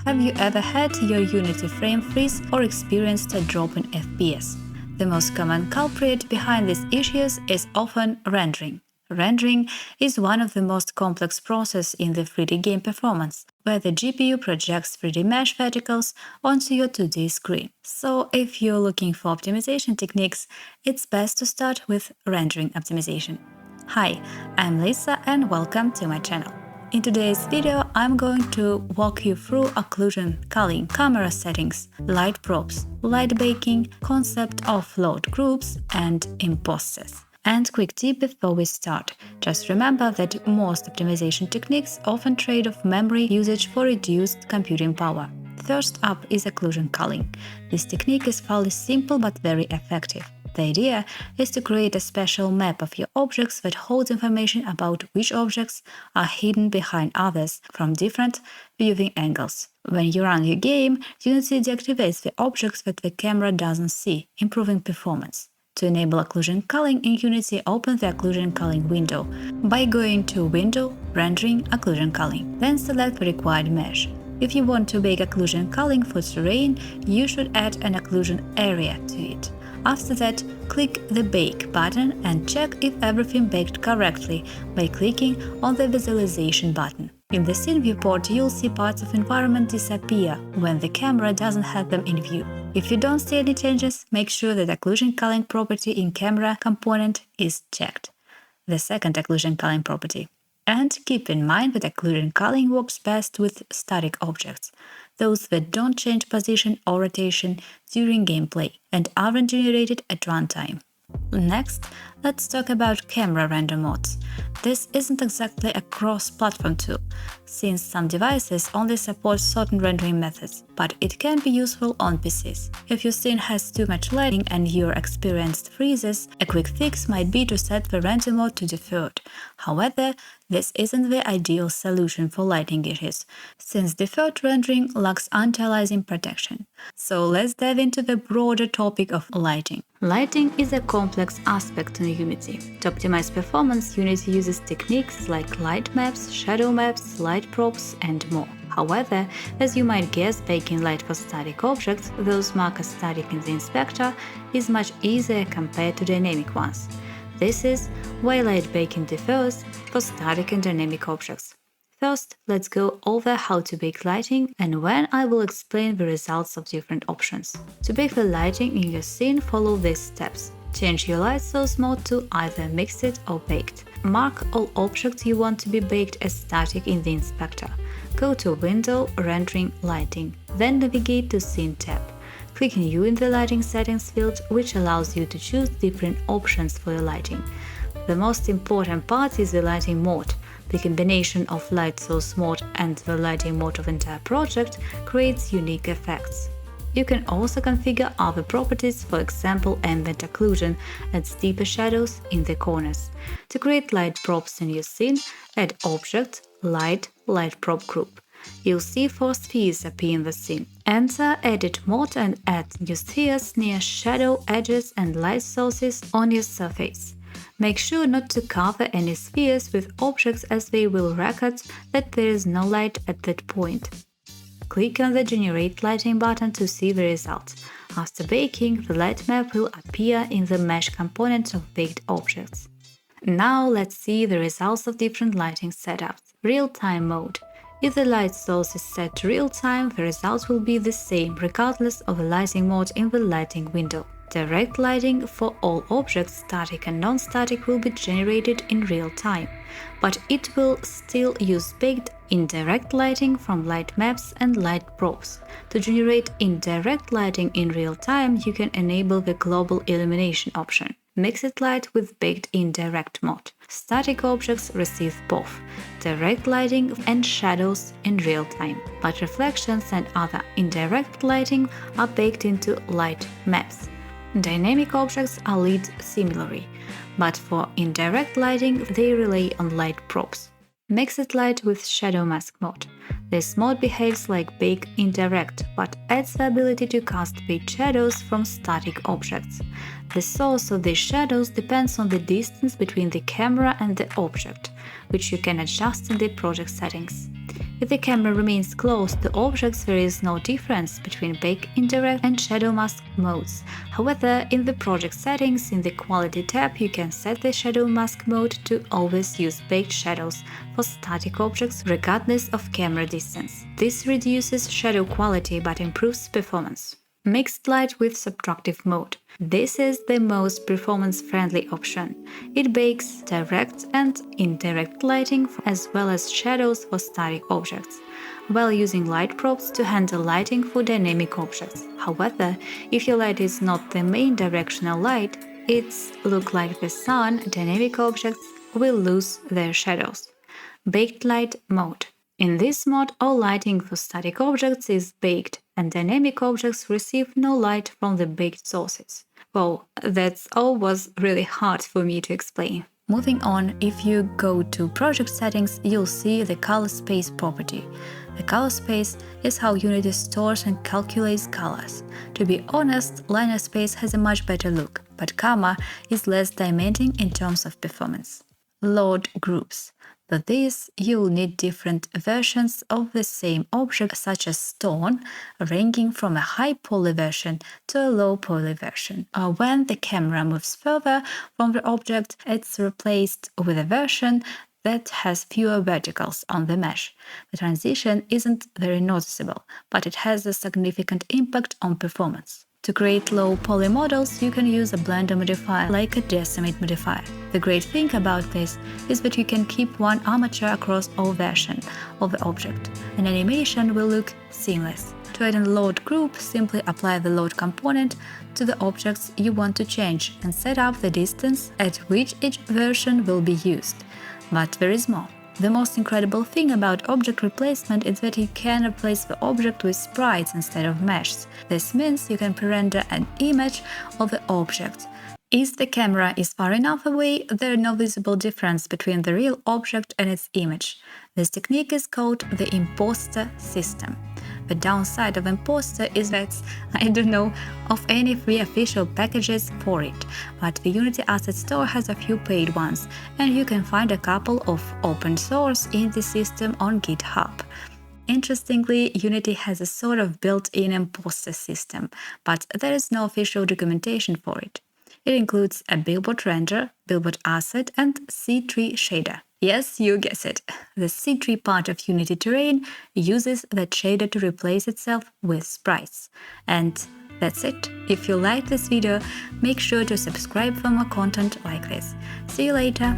Have you ever had your Unity frame freeze or experienced a drop in FPS? The most common culprit behind these issues is often rendering. Rendering is one of the most complex processes in the 3D game performance, where the GPU projects 3D mesh verticals onto your 2D screen. So if you're looking for optimization techniques, it's best to start with rendering optimization. Hi, I'm Lisa and welcome to my channel. In today's video, I'm going to walk you through occlusion culling, camera settings, light props, light baking, concept of LOD groups, and imposters. And quick tip before we start, just remember that most optimization techniques often trade off memory usage for reduced computing power. First up is occlusion culling. This technique is fairly simple but very effective. The idea is to create a special map of your objects that holds information about which objects are hidden behind others from different viewing angles. When you run your game, Unity deactivates the objects that the camera doesn't see, improving performance. To enable occlusion culling in Unity, open the occlusion culling window by going to Window, Rendering, Occlusion Culling. Then select the required mesh. If you want to bake occlusion culling for terrain, you should add an occlusion area to it. After that, click the Bake button and check if everything baked correctly by clicking on the Visualization button. In the scene viewport, you'll see parts of environment disappear when the camera doesn't have them in view. If you don't see any changes, make sure that occlusion culling property in camera component is checked. The second occlusion culling property. And keep in mind that occlusion culling works best with static objects, those that don't change position or rotation during gameplay and aren't generated at runtime. Next, let's talk about camera render modes. This isn't exactly a cross-platform tool, since some devices only support certain rendering methods, but it can be useful on PCs. If your scene has too much lighting and you're experienced freezes, a quick fix might be to set the render mode to deferred. However, this isn't the ideal solution for lighting issues, since deferred rendering lacks anti-aliasing protection. So let's dive into the broader topic of lighting. Lighting is a complex aspect in Unity. To optimize performance, Unity uses techniques like light maps, shadow maps, light props, and more. However, as you might guess, baking light for static objects, those marked as static in the inspector, is much easier compared to dynamic ones. This is why light baking differs for static and dynamic objects. First, let's go over how to bake lighting and when I will explain the results of different options. To bake the lighting in your scene, follow these steps. Change your light source mode to either mixed or baked. Mark all objects you want to be baked as static in the inspector. Go to Window, Rendering, Lighting, then navigate to Scene tab. Click New in the Lighting Settings field, which allows you to choose different options for your lighting. The most important part is the lighting mode. The combination of light source mode and the lighting mode of entire project creates unique effects. You can also configure other properties, for example ambient occlusion, adds deeper shadows in the corners. To create light props in your scene, add Object, Light, Light Prop Group. You'll see 4 spheres appear in the scene. Enter Edit mode and add new spheres near shadow, edges and light sources on your surface. Make sure not to cover any spheres with objects as they will record that there is no light at that point. Click on the Generate Lighting button to see the result. After baking, the light map will appear in the mesh component of baked objects. Now let's see the results of different lighting setups. Real-time mode. If the light source is set to real-time, the results will be the same regardless of the lighting mode in the lighting window. Direct lighting for all objects, static and non-static, will be generated in real time, but it will still use baked indirect lighting from light maps and light props. To generate indirect lighting in real time, you can enable the global illumination option. Mixed light with baked indirect mode. Static objects receive both direct lighting and shadows in real time, but reflections and other indirect lighting are baked into light maps. Dynamic objects are lit similarly, but for indirect lighting they rely on light props. Mixed light with Shadowmask mode. This mode behaves like Bake Indirect, but adds the ability to cast baked shadows from static objects. The source of these shadows depends on the distance between the camera and the object, which you can adjust in the project settings. If the camera remains close to objects, there is no difference between baked, indirect, and Shadowmask modes. However, in the project settings, in the Quality tab, you can set the Shadowmask mode to always use baked shadows for static objects regardless of camera distance. This reduces shadow quality but improves performance. Mixed light with subtractive mode. This is the most performance-friendly option. It bakes direct and indirect lighting as well as shadows for static objects, while using light probes to handle lighting for dynamic objects. However, if your light is not the main directional light, it's look like the sun, dynamic objects will lose their shadows. Baked light mode. In this mode, all lighting for static objects is baked, and dynamic objects receive no light from the baked sources. Well, that's all was really hard for me to explain. Moving on, if you go to project settings, you'll see the color space property. The color space is how Unity stores and calculates colors. To be honest, linear space has a much better look, but Karma is less demanding in terms of performance. LOD Groups. For this, you'll need different versions of the same object, such as stone, ranging from a high poly version to a low poly version. When the camera moves further from the object, it's replaced with a version that has fewer verticals on the mesh. The transition isn't very noticeable, but it has a significant impact on performance. To create low poly models, you can use a blender modifier like a decimate modifier. The great thing about this is that you can keep one armature across all versions of the object, and animation will look seamless. To add a load group, simply apply the load component to the objects you want to change and set up the distance at which each version will be used. But there is more. The most incredible thing about object replacement is that you can replace the object with sprites instead of meshes. This means you can pre-render an image of the object. If the camera is far enough away, there is no visible difference between the real object and its image. This technique is called the Imposter System. The downside of Imposter is that I don't know of any free official packages for it, but the Unity Asset Store has a few paid ones, and you can find a couple of open source in the system on GitHub. Interestingly, Unity has a sort of built-in Imposter system, but there is no official documentation for it. It includes a billboard render, billboard asset, and C3 shader. Yes, you guessed it. The C3 part of Unity Terrain uses that shader to replace itself with sprites. And that's it. If you liked this video, make sure to subscribe for more content like this. See you later!